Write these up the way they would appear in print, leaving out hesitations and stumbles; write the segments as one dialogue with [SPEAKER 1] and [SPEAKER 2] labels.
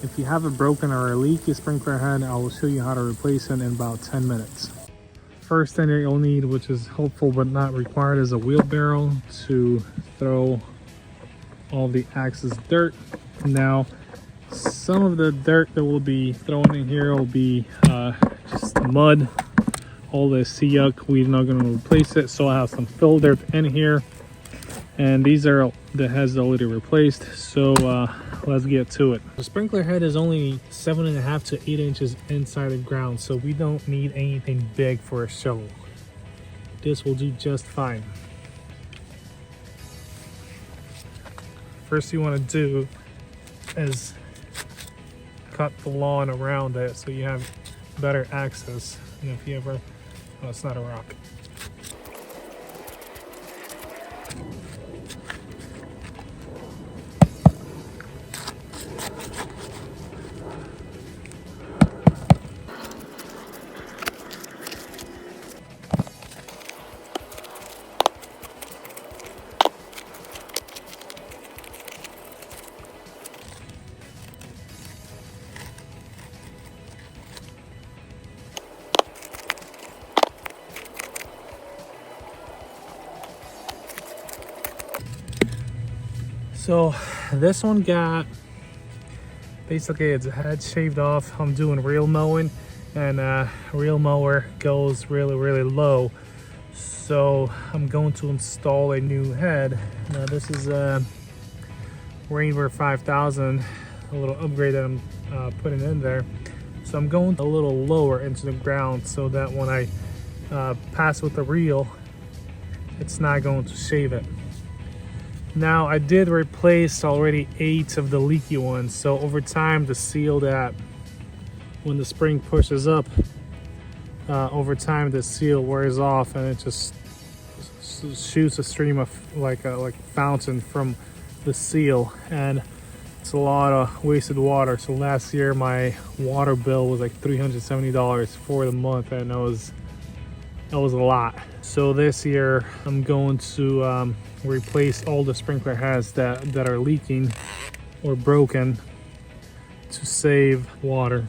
[SPEAKER 1] If you have a broken or a leaky sprinkler head, I will show you how to replace it in about 10 minutes. First thing that you'll need, which is helpful but not required, is a wheelbarrow to throw all the excess dirt. Now, some of the dirt that we'll be throwing in here will be just mud, all this yuck. We're not going to replace it, so I have some fill dirt in here, and these are the heads already replaced. So let's get to it. The sprinkler head is only 7.5 to 8 inches inside the ground, so we don't need anything big for a shovel. This will do just fine. First you want to do is cut the lawn around it so you have better access. And if you ever, oh, it's not a rock. So this one got basically its head shaved off. I'm doing reel mowing, and reel mower goes really low. So I'm going to install a new head. Now this is a Rainbow 5000, a little upgrade that I'm putting in there. So I'm going a little lower into the ground so that when I pass with the reel, it's not going to shave it. Now I did replace already 8 of the leaky ones, so over time the seal, that when the spring pushes up, over time the seal wears off and it just shoots a stream of like a fountain from the seal, and it's a lot of wasted water. So last year my water bill was like $370 for the month, and that was a lot. So this year I'm going to replace all the sprinkler heads that are leaking or broken to save water.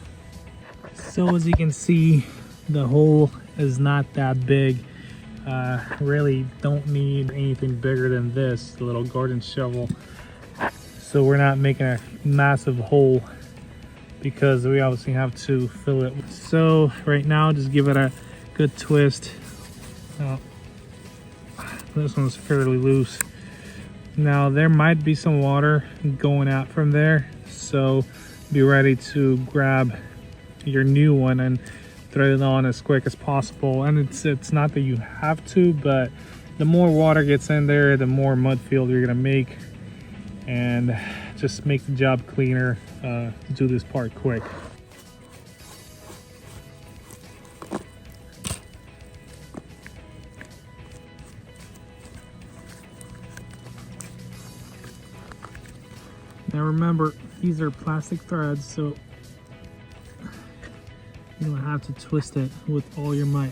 [SPEAKER 1] So as you can see, the hole is not that big. Really don't need anything bigger than this little garden shovel. So we're not making a massive hole because we obviously have to fill it. So right now, just give it a good twist. This one's fairly loose. Now there might be some water going out from there, so be ready to grab your new one and throw it on as quick as possible. And it's not that you have to, but the more water gets in there, the more mud field you're gonna make, and just make the job cleaner. Do this part quick. Now remember, these are plastic threads, so you don't have to twist it with all your might.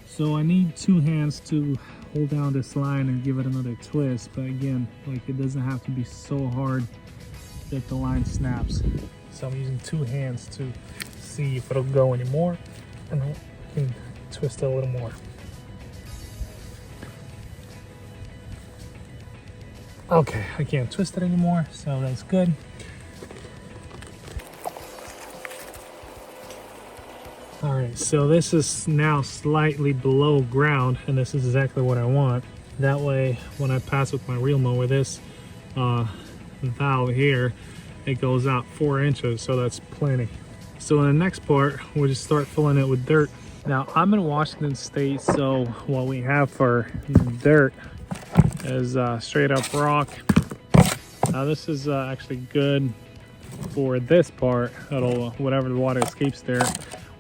[SPEAKER 1] So I need 2 hands to hold down this line and give it another twist, but again, like, it doesn't have to be so hard that the line snaps. So I'm using 2 hands to see if it'll go anymore, and I can twist it a little more. Okay, I can't twist it anymore, so that's good. All right, so this is now slightly below ground, and this is exactly what I want. That way, when I pass with my reel mower, this valve here, it goes out 4 inches, so that's plenty. So in the next part, we'll just start filling it with dirt. Now, I'm in Washington State, so what we have for dirt is straight up rock. Now this is actually good for this part. It'll, whatever the water escapes there,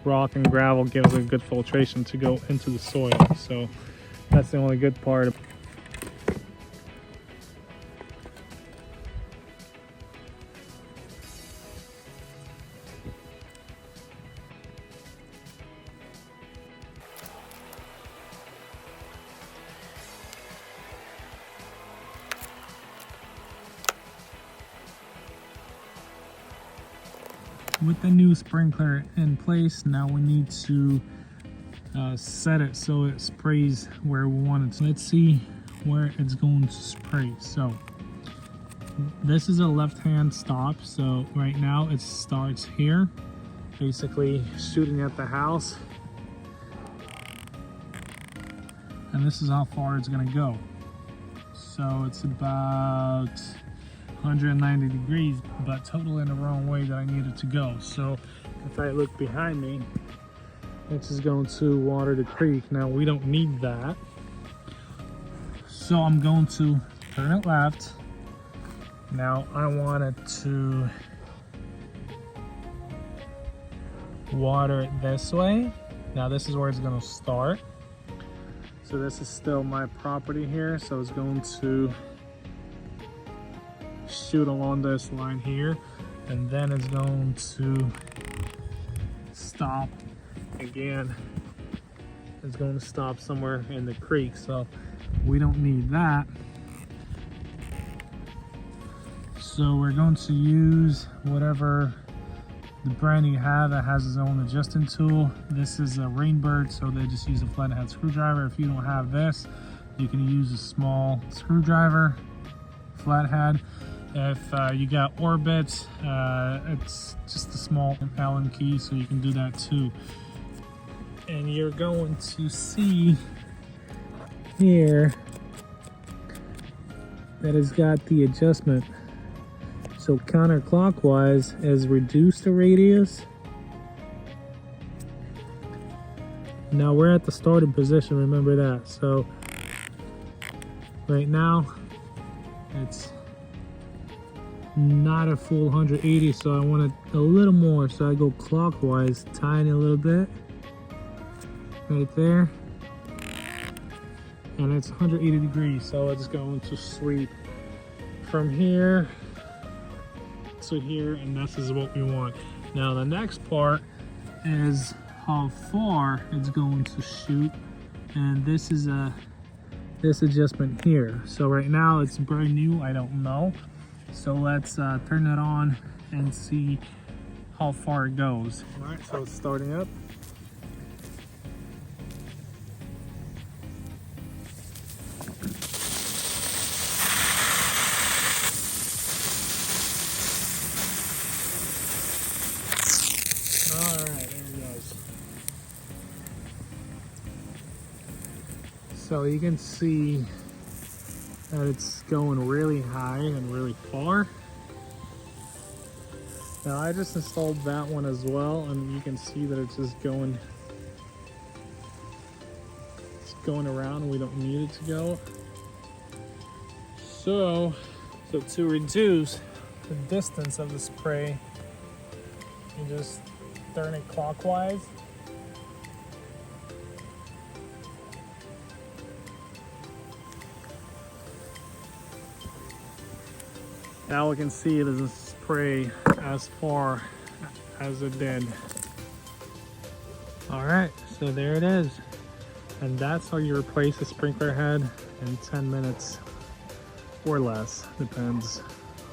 [SPEAKER 1] rock and gravel gives a good filtration to go into the soil. So that's the only good part. with the new sprinkler in place, now we need to set it so it sprays where we want it. So let's see where it's going to spray. So this is a left-hand stop, so right now it starts here, basically shooting at the house, and this is how far it's going to go. So it's about 190 degrees, but totally in the wrong way that I need it to go. So if I look behind me, this is going to water the creek. Now we don't need that, so I'm going to turn it left. Now I want it to water it this way. Now this is where it's going to start. So this is still my property here, so it's going to shoot along this line here, and then it's going to stop again. It's going to stop somewhere in the creek, so we don't need that. So we're going to use whatever the brand you have that has its own adjusting tool. This is a Rainbird, so they just use a flathead screwdriver. If you don't have this, you can use a small screwdriver, flathead. If you got Orbit, it's just a small Allen key, so you can do that too. And you're going to see here that it's got the adjustment. So counterclockwise is reduce the radius. Now we're at the starting position, remember that. So right now it's not a full 180, so I want it a little more, so I go clockwise, tiny little bit right there, and it's 180 degrees, so it's going to sweep from here to here, and this is what we want. Now the next part is how far it's going to shoot, and this is this adjustment here. So right now it's brand new, I don't know. So let's turn it on and see how far it goes. All right, so it's starting up. All right, there it goes. So you can see that it's going really high and really far. Now I just installed that one as well, and you can see that it's just going around. We don't need it to go. So to reduce the distance of the spray, you just turn it clockwise. Now we can see it doesn't spray as far as it did. All right, so there it is. And that's how you replace a sprinkler head in 10 minutes or less. Depends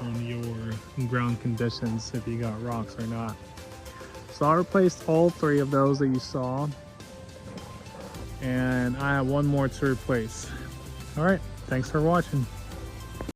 [SPEAKER 1] on your ground conditions, if you got rocks or not. So I replaced all 3 of those that you saw, and I have one more to replace. All right, thanks for watching.